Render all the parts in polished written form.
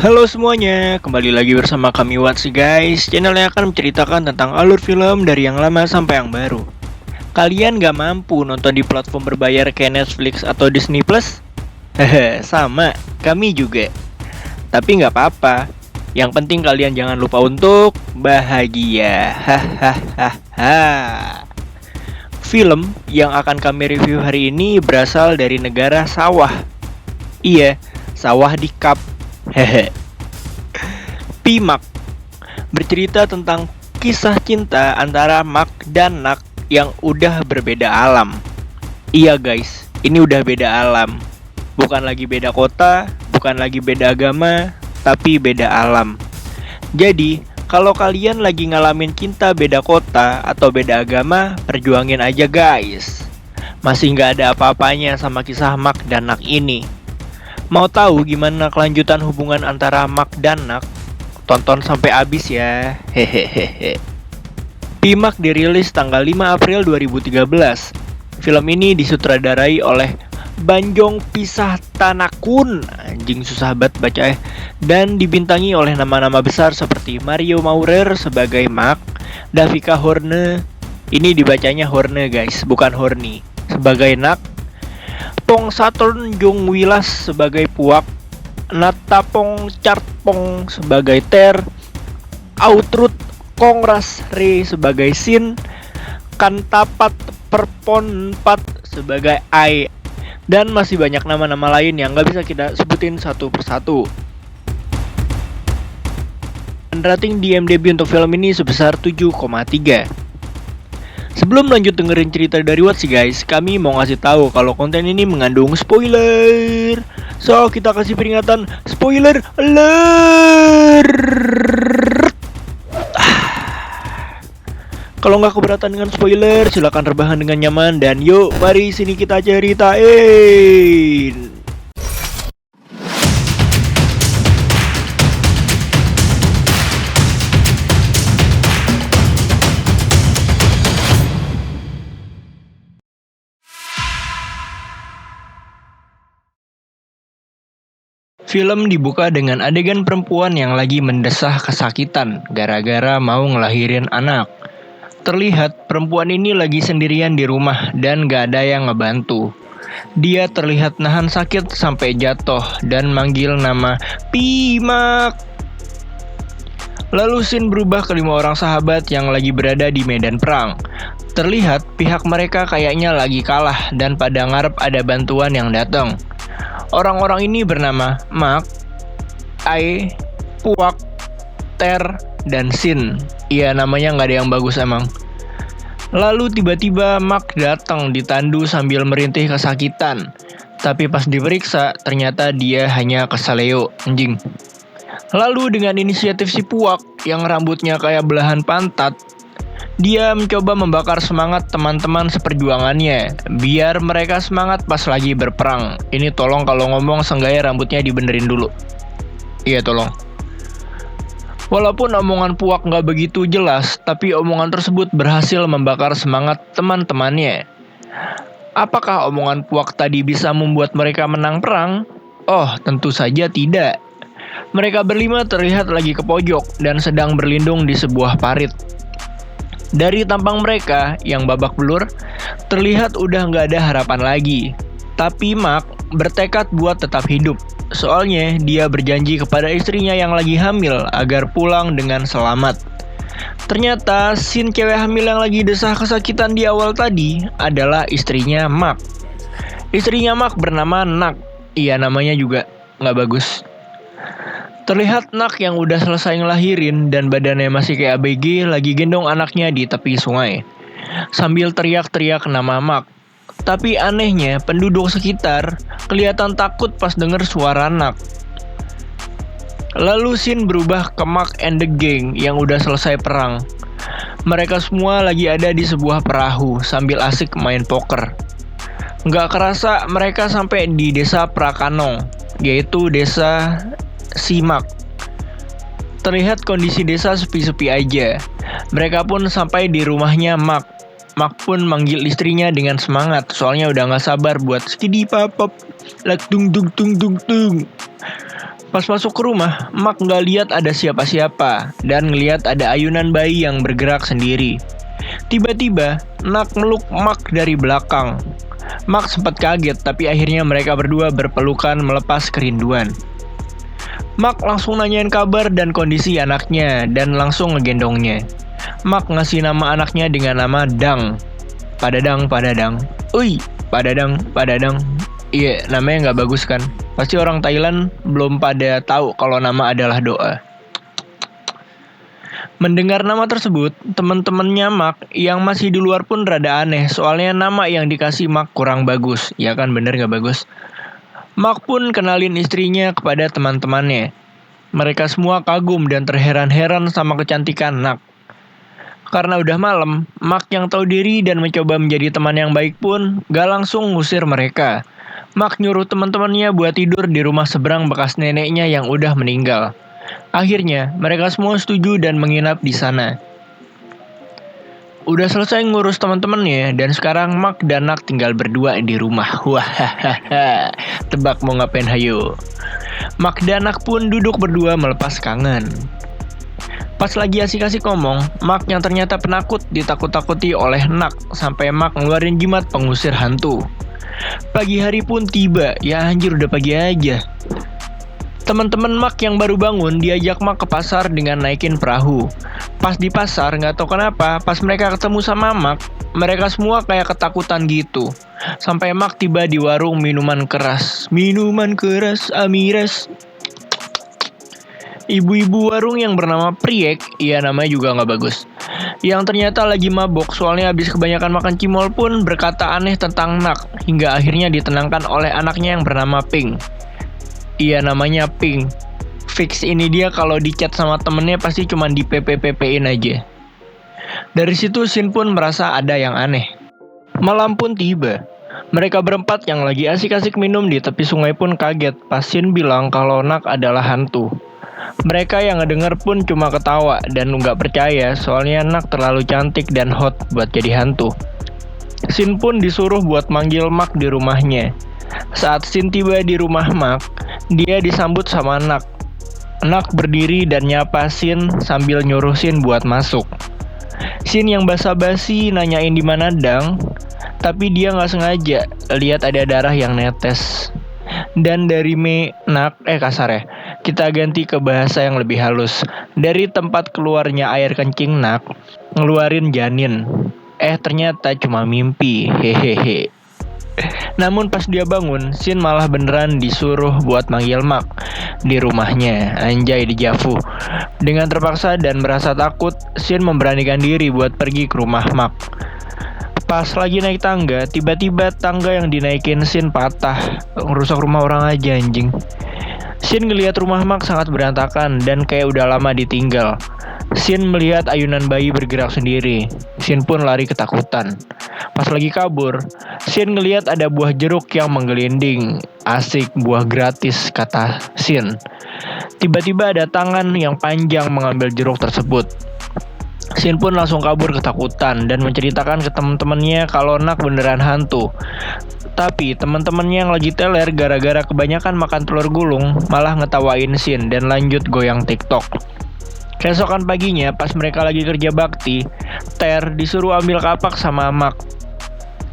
Halo semuanya, kembali lagi bersama kami Watsi guys. Channel yang akan menceritakan tentang alur film dari yang lama sampai yang baru. Kalian gak mampu nonton di platform berbayar kayak Netflix atau Disney Plus? Hehe, sama, kami juga. Tapi gak apa-apa. Yang penting kalian jangan lupa untuk bahagia. Hahaha. Film yang akan kami review hari ini berasal dari negara sawah. Iya, sawah di Kap. Hehe. Pimak bercerita tentang kisah cinta antara Mak dan Nak yang udah berbeda alam. Iya guys, ini udah beda alam. Bukan lagi beda kota, bukan lagi beda agama, tapi beda alam. Jadi, kalau kalian lagi ngalamin cinta beda kota atau beda agama, perjuangin aja guys. Masih nggak ada apa-apanya sama kisah Mak dan Nak ini. Mau tahu gimana kelanjutan hubungan antara Mak dan Nak? Tonton sampai habis ya. Hehehe. Pimak dirilis tanggal 5 April 2013. Film ini disutradarai oleh Banjong Pisah Tanakun, anjing susah banget baca dan dibintangi oleh nama-nama besar seperti Mario Maurer sebagai Mak, Davika Horne, ini dibacanya Horne guys, bukan Horny, sebagai Nak, Pong Saturn Jung Wilas sebagai Puak, Natapong Chartpong sebagai Ter, Outrut Kongras Re sebagai Sin, Kantapat Perponpat sebagai Ai, dan masih banyak nama-nama lain yang gak bisa kita sebutin satu persatu. Dan rating di IMDb untuk film ini sebesar 7,3. Sebelum lanjut dengerin cerita dari Watsi guys, kami mau ngasih tahu kalau konten ini mengandung spoiler. So, kita kasih peringatan spoiler alert. Kalau nggak keberatan dengan spoiler, silakan rebahan dengan nyaman dan yuk, mari sini kita ceritain. Film dibuka dengan adegan perempuan yang lagi mendesah kesakitan gara-gara mau ngelahirin anak. Terlihat perempuan ini lagi sendirian di rumah dan gak ada yang ngebantu. Dia terlihat nahan sakit sampai jatuh dan manggil nama Pimak. Lalu scene berubah ke 5 orang sahabat yang lagi berada di medan perang. Terlihat pihak mereka kayaknya lagi kalah dan pada ngarep ada bantuan yang datang. Orang-orang ini bernama Mak, Ai, Puak, Ter, dan Sin. Iya, namanya nggak ada yang bagus emang. Lalu tiba-tiba Mak datang ditandu sambil merintih kesakitan. Tapi pas diperiksa, ternyata dia hanya kesaleo, anjing. Lalu dengan inisiatif si Puak yang rambutnya kayak belahan pantat, dia mencoba membakar semangat teman-teman seperjuangannya, biar mereka semangat pas lagi berperang. Ini tolong kalau ngomong seenggaknya rambutnya dibenerin dulu. Iya tolong. Walaupun omongan Puak nggak begitu jelas, tapi omongan tersebut berhasil membakar semangat teman-temannya. Apakah omongan Puak tadi bisa membuat mereka menang perang? Oh, tentu saja tidak. Mereka berlima terlihat lagi ke pojok dan sedang berlindung di sebuah parit. Dari tampang mereka yang babak belur, terlihat udah nggak ada harapan lagi. Tapi Mak bertekad buat tetap hidup. Soalnya dia berjanji kepada istrinya yang lagi hamil agar pulang dengan selamat. Ternyata Sin cewek hamil yang lagi desah kesakitan di awal tadi adalah istrinya Mak. Istrinya Mak bernama Nak. Iya namanya juga nggak bagus. Terlihat Nak yang udah selesai ngelahirin dan badannya masih kayak ABG lagi gendong anaknya di tepi sungai sambil teriak-teriak nama Mak. Tapi anehnya penduduk sekitar kelihatan takut pas denger suara Nak. Lalu scene berubah ke Mak and the Gang yang udah selesai perang. Mereka semua lagi ada di sebuah perahu sambil asik main poker. Nggak kerasa mereka sampai di desa Prakanong, yaitu desa Simak. Terlihat kondisi desa sepi-sepi aja. Mereka pun sampai di rumahnya Mak. Mak pun manggil istrinya dengan semangat, soalnya udah gak sabar buat skidi papap, lak dung dung dung dung dung. Pas masuk ke rumah, Mak nggak lihat ada siapa-siapa dan ngelihat ada ayunan bayi yang bergerak sendiri. Tiba-tiba, Nak meluk Mak dari belakang. Mak sempat kaget, tapi akhirnya mereka berdua berpelukan melepas kerinduan. Mak langsung nanyain kabar dan kondisi anaknya dan langsung ngegendongnya. Mak ngasih nama anaknya dengan nama Dang. Padadang, Padadang. Ui, Padadang, Padadang. Iya, namanya nggak bagus kan? Pasti orang Thailand belum pada tahu kalau nama adalah doa. Mendengar nama tersebut, teman-temannya Mak yang masih di luar pun rada aneh, soalnya nama yang dikasih Mak kurang bagus. Ya kan, bener nggak bagus? Mak pun kenalin istrinya kepada teman-temannya. Mereka semua kagum dan terheran-heran sama kecantikan Nak. Karena udah malam, Mak yang tahu diri dan mencoba menjadi teman yang baik pun gak langsung ngusir mereka. Mak nyuruh teman-temannya buat tidur di rumah seberang bekas neneknya yang udah meninggal. Akhirnya, mereka semua setuju dan menginap di sana. Udah selesai ngurus teman-temannya dan sekarang Mak dan Nak tinggal berdua di rumah. Wahahaha. Tebak mau ngapain hayo. Mak dan Nak pun duduk berdua melepas kangen. Pas lagi asik-asik ngomong, Mak yang ternyata penakut ditakut-takuti oleh Nak sampai Mak ngeluarin jimat pengusir hantu. Pagi hari pun tiba, ya anjir udah pagi aja. Teman-teman Mak yang baru bangun diajak Mak ke pasar dengan naikin perahu. Pas di pasar nggak tahu kenapa, pas mereka ketemu sama Mak, mereka semua kayak ketakutan gitu. Sampai Mak tiba di warung minuman keras. Minuman keras Amiras. Ibu-ibu warung yang bernama Priek, iya namanya juga nggak bagus, yang ternyata lagi mabok soalnya habis kebanyakan makan cimol pun berkata aneh tentang Nak, hingga akhirnya ditenangkan oleh anaknya yang bernama Pink. Iya namanya Pink. Fix ini dia kalau di chat sama temennya pasti cuma di PPPP-in aja. Dari situ Sin pun merasa ada yang aneh. Malam pun tiba. Mereka berempat yang lagi asik-asik minum di tepi sungai pun kaget pas Sin bilang kalau Nak adalah hantu. Mereka yang ngedenger pun cuma ketawa dan nggak percaya soalnya Nak terlalu cantik dan hot buat jadi hantu. Sin pun disuruh buat manggil Mak di rumahnya. Saat Sin tiba di rumah Mak, dia disambut sama Nak. Nak berdiri dan nyapa Sin sambil nyuruh Sin buat masuk. Sin yang basa-basi nanyain di mana Dang, tapi dia nggak sengaja lihat ada darah yang netes. Dan dari kasar ya. Kita ganti ke bahasa yang lebih halus. Dari tempat keluarnya air kencing Nak, ngeluarin janin. Ternyata cuma mimpi. Hehehe. Namun pas dia bangun, Sin malah beneran disuruh buat manggil Mak di rumahnya. Anjay dijavu. Dengan terpaksa dan merasa takut, Sin memberanikan diri buat pergi ke rumah Mak. Pas lagi naik tangga, tiba-tiba tangga yang dinaikin Sin patah. Ngerusak rumah orang aja anjing. Sin ngelihat rumah Mak sangat berantakan dan kayak udah lama ditinggal. Sin melihat ayunan bayi bergerak sendiri. Sin pun lari ketakutan. Pas lagi kabur, Sin ngelihat ada buah jeruk yang menggelinding. Asik, buah gratis, kata Sin. Tiba-tiba ada tangan yang panjang mengambil jeruk tersebut. Sin pun langsung kabur ketakutan dan menceritakan ke teman-temannya kalau Nak beneran hantu. Tapi teman-temannya yang lagi teler gara-gara kebanyakan makan telur gulung malah ngetawain Sin dan lanjut goyang TikTok. Keesokan paginya pas mereka lagi kerja bakti, Ter disuruh ambil kapak sama Mak.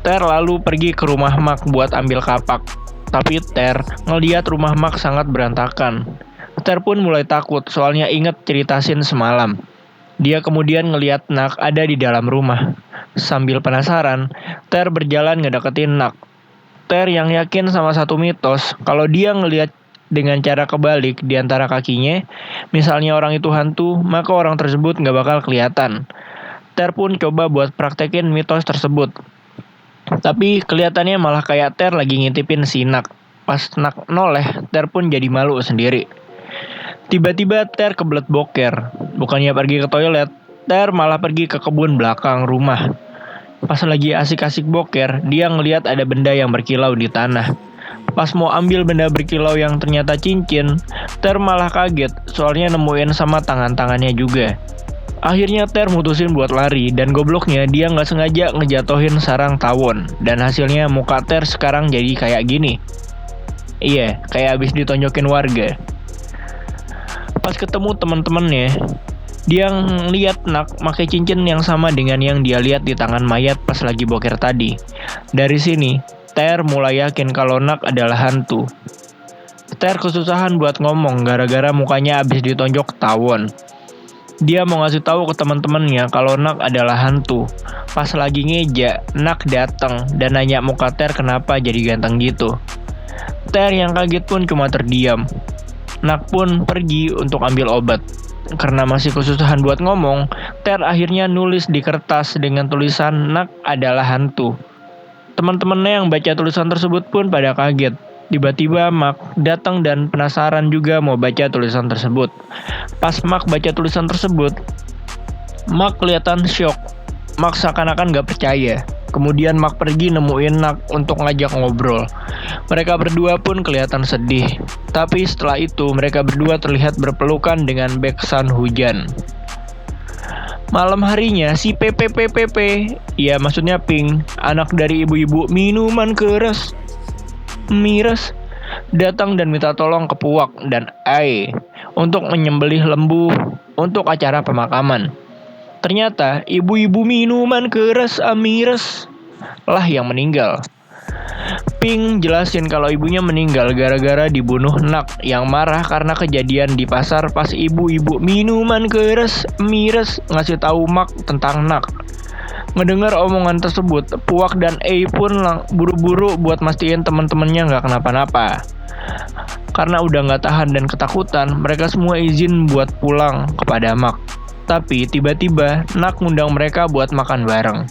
Ter lalu pergi ke rumah Mak buat ambil kapak. Tapi Ter ngeliat rumah Mak sangat berantakan. Ter pun mulai takut soalnya inget cerita Sin semalam. Dia kemudian ngeliat Nak ada di dalam rumah. Sambil penasaran, Ter berjalan ngedeketin Nak. Ter yang yakin sama satu mitos kalau dia ngelihat dengan cara kebalik di antara kakinya, misalnya orang itu hantu, maka orang tersebut nggak bakal kelihatan. Ter pun coba buat praktekin mitos tersebut. Tapi kelihatannya malah kayak Ter lagi ngintipin si Nak. Pas Nak noleh, Ter pun jadi malu sendiri. Tiba-tiba Ter kebelet boker. Bukannya pergi ke toilet, Ter malah pergi ke kebun belakang rumah. Pas lagi asik-asik boker, dia ngelihat ada benda yang berkilau di tanah. Pas mau ambil benda berkilau yang ternyata cincin, Ter malah kaget soalnya nemuin sama tangan-tangannya juga. Akhirnya Ter mutusin buat lari dan gobloknya dia nggak sengaja ngejatohin sarang tawon. Dan hasilnya muka Ter sekarang jadi kayak gini. Iya, kayak abis ditonjokin warga. Pas ketemu teman-temannya, dia lihat Nak pakai cincin yang sama dengan yang dia lihat di tangan mayat pas lagi boker tadi. Dari sini, Ter mulai yakin kalau Nak adalah hantu. Ter kesusahan buat ngomong gara-gara mukanya abis ditonjok tawon. Dia mau ngasih tahu ke teman-temannya kalau Nak adalah hantu. Pas lagi ngeja, Nak datang dan nanya muka Ter kenapa jadi ganteng gitu. Ter yang kaget pun cuma terdiam. Nak pun pergi untuk ambil obat. Karena masih kesusahan buat ngomong, Ter akhirnya nulis di kertas dengan tulisan Nak adalah hantu. Teman-temannya yang baca tulisan tersebut pun pada kaget. Tiba-tiba Mak datang dan penasaran juga mau baca tulisan tersebut. Pas Mak baca tulisan tersebut, Mak kelihatan syok. Mak seakan-akan gak percaya. Kemudian Mak pergi nemuin Nak untuk ngajak ngobrol. Mereka berdua pun kelihatan sedih. Tapi setelah itu mereka berdua terlihat berpelukan dengan beksan hujan. Malam harinya si PPPPP, ya maksudnya Pink, anak dari ibu-ibu minuman keras, miras, datang dan minta tolong ke Puak dan Ai untuk menyembelih lembu untuk acara pemakaman. Ternyata ibu-ibu minuman keras Amiras lah yang meninggal. Pink jelasin kalau ibunya meninggal gara-gara dibunuh Nak yang marah karena kejadian di pasar pas ibu-ibu minuman keras Amiras ngasih tahu Mak tentang Nak. Ngedengar omongan tersebut, Puak dan A pun buru-buru buat mastiin teman-temannya nggak kenapa-napa. Karena udah nggak tahan dan ketakutan, mereka semua izin buat pulang kepada Mak. Tapi tiba-tiba Nak ngundang mereka buat makan bareng.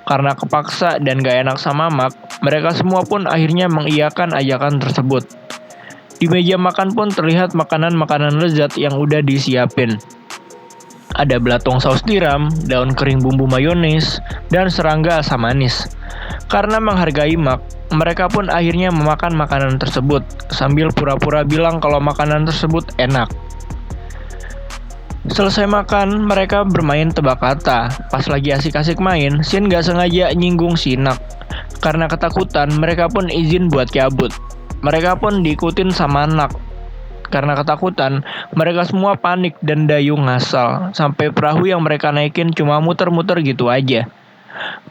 Karena kepaksa dan gak enak sama Mak, mereka semua pun akhirnya mengiyakan ajakan tersebut. Di meja makan pun terlihat makanan-makanan lezat yang udah disiapin. Ada belatong saus tiram, daun kering bumbu mayones, dan serangga asam manis. Karena menghargai Mak, mereka pun akhirnya memakan makanan tersebut sambil pura-pura bilang kalau makanan tersebut enak. Selesai makan, mereka bermain tebak kata. Pas lagi asik-asik main, Shin gak sengaja nyinggung si Nak. Karena ketakutan, mereka pun izin buat cabut. Mereka pun diikutin sama Nak. Karena ketakutan, mereka semua panik dan dayung ngasal. Sampai perahu yang mereka naikin cuma muter-muter gitu aja.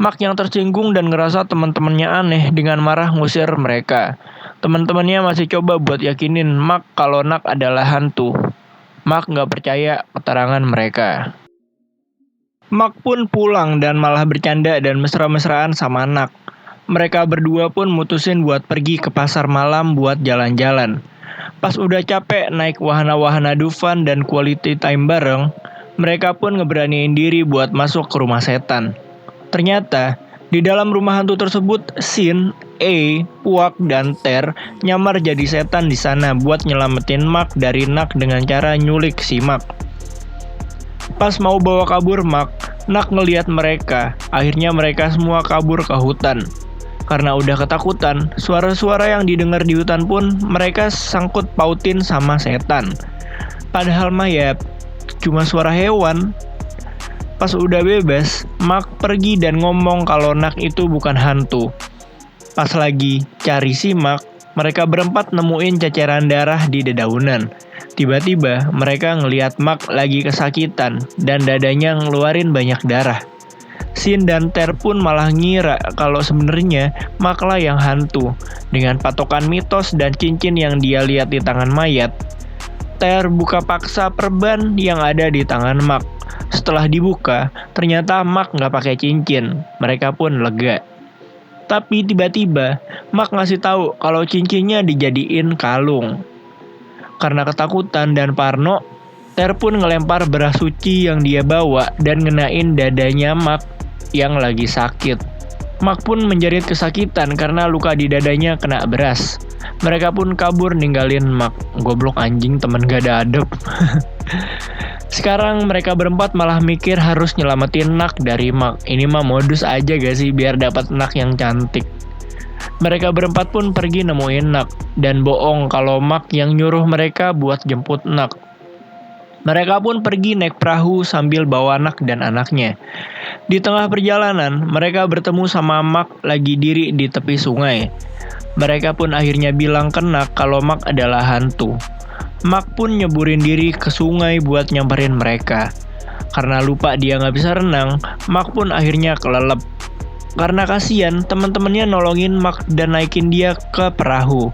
Mak yang tersinggung dan ngerasa teman-temannya aneh dengan marah ngusir mereka. Teman-temannya masih coba buat yakinin Mak kalau Nak adalah hantu. Mak gak percaya keterangan mereka. Mak pun pulang dan malah bercanda dan mesra-mesraan sama Nak. Mereka berdua pun mutusin buat pergi ke pasar malam buat jalan-jalan. Pas udah capek naik wahana-wahana Dufan dan quality time bareng, mereka pun ngeberaniin diri buat masuk ke rumah setan. Ternyata di dalam rumah hantu tersebut, Shin, A, Puak, dan Ter nyamar jadi setan di sana buat nyelamatin Mak dari Nak dengan cara nyulik si Mak. Pas mau bawa kabur Mak, Nak ngeliat mereka. Akhirnya mereka semua kabur ke hutan. Karena udah ketakutan, suara-suara yang didengar di hutan pun mereka sangkut pautin sama setan. Padahal mah ya cuma suara hewan. Pas udah bebas, Mak pergi dan ngomong kalau Nak itu bukan hantu. Pas lagi cari si Mak, mereka berempat nemuin ceceran darah di dedaunan. Tiba-tiba mereka ngelihat Mak lagi kesakitan dan dadanya ngeluarin banyak darah. Shin dan Ter pun malah ngira kalau sebenarnya Mak lah yang hantu. Dengan patokan mitos dan cincin yang dia lihat di tangan mayat, Ter buka paksa perban yang ada di tangan Mak. Setelah dibuka, ternyata Mak nggak pakai cincin. Mereka pun lega. Tapi tiba-tiba Mak ngasih tahu kalau cincinnya dijadiin kalung. Karena ketakutan dan parno, Ter pun ngelempar beras suci yang dia bawa dan ngenain dadanya Mak yang lagi sakit. Mak pun menjerit kesakitan karena luka di dadanya kena beras. Mereka pun kabur ninggalin Mak. Goblok anjing, temen gak ada adab. Sekarang mereka berempat malah mikir harus nyelamatin Nak dari Mak. Ini mah modus aja gak sih biar dapat Nak yang cantik. Mereka berempat pun pergi nemuin Nak dan bohong kalau Mak yang nyuruh mereka buat jemput Nak. Mereka pun pergi naik perahu sambil bawa Nak dan anaknya. Di tengah perjalanan, mereka bertemu sama Mak lagi diri di tepi sungai. Mereka pun akhirnya bilang ke Nak kalau Mak adalah hantu. Mak pun nyeburin diri ke sungai buat nyamperin mereka. Karena lupa dia nggak bisa renang, Mak pun akhirnya kelelep. Karena kasihan, teman-temannya nolongin Mak dan naikin dia ke perahu.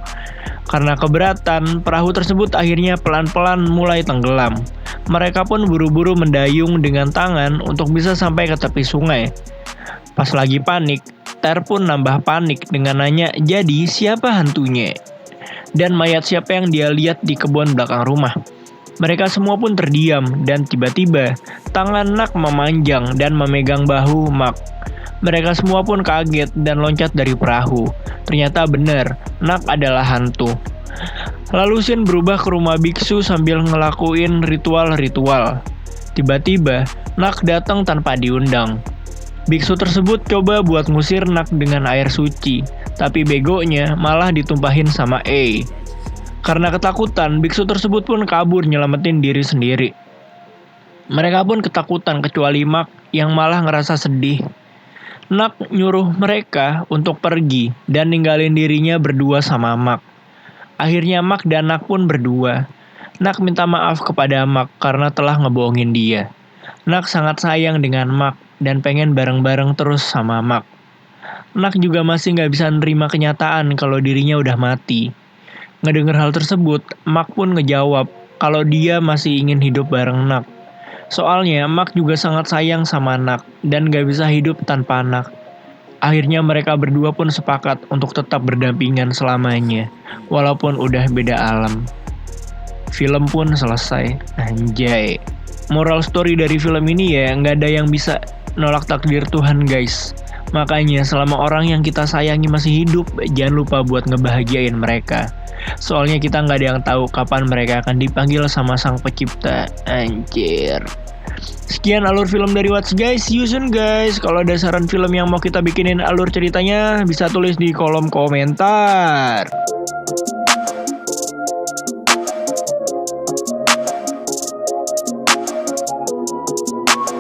Karena keberatan, perahu tersebut akhirnya pelan-pelan mulai tenggelam. Mereka pun buru-buru mendayung dengan tangan untuk bisa sampai ke tepi sungai. Pas lagi panik, Ter pun nambah panik dengan nanya, jadi siapa hantunya? Dan mayat siapa yang dia lihat di kebun belakang rumah. Mereka semua pun terdiam dan tiba-tiba tangan Nak memanjang dan memegang bahu Mak. Mereka semua pun kaget dan loncat dari perahu. Ternyata benar, Nak adalah hantu. Lalu Shin berubah ke rumah biksu sambil ngelakuin ritual-ritual. Tiba-tiba, Nak datang tanpa diundang. Biksu tersebut coba buat ngusir Nak dengan air suci, tapi begonya malah ditumpahin sama A. Karena ketakutan, biksu tersebut pun kabur nyelamatin diri sendiri. Mereka pun ketakutan kecuali Mak yang malah ngerasa sedih. Nak nyuruh mereka untuk pergi dan ninggalin dirinya berdua sama Mak. Akhirnya Mak dan Nak pun berdua. Nak minta maaf kepada Mak karena telah ngebohongin dia. Nak sangat sayang dengan Mak dan pengen bareng-bareng terus sama Mak. Nak juga masih gak bisa nerima kenyataan kalau dirinya udah mati. Ngedenger hal tersebut, Mak pun ngejawab kalau dia masih ingin hidup bareng Nak. Soalnya Mak juga sangat sayang sama Nak dan gak bisa hidup tanpa Nak. Akhirnya mereka berdua pun sepakat untuk tetap berdampingan selamanya, walaupun udah beda alam. Film pun selesai. Anjay. Moral story dari film ini ya, nggak ada yang bisa nolak takdir Tuhan guys. Makanya selama orang yang kita sayangi masih hidup, jangan lupa buat ngebahagiain mereka. Soalnya kita nggak ada yang tahu kapan mereka akan dipanggil sama sang pencipta. Anjir. Sekian alur film dari Watch guys. See you soon guys. Kalau ada saran film yang mau kita bikinin alur ceritanya, bisa tulis di kolom komentar.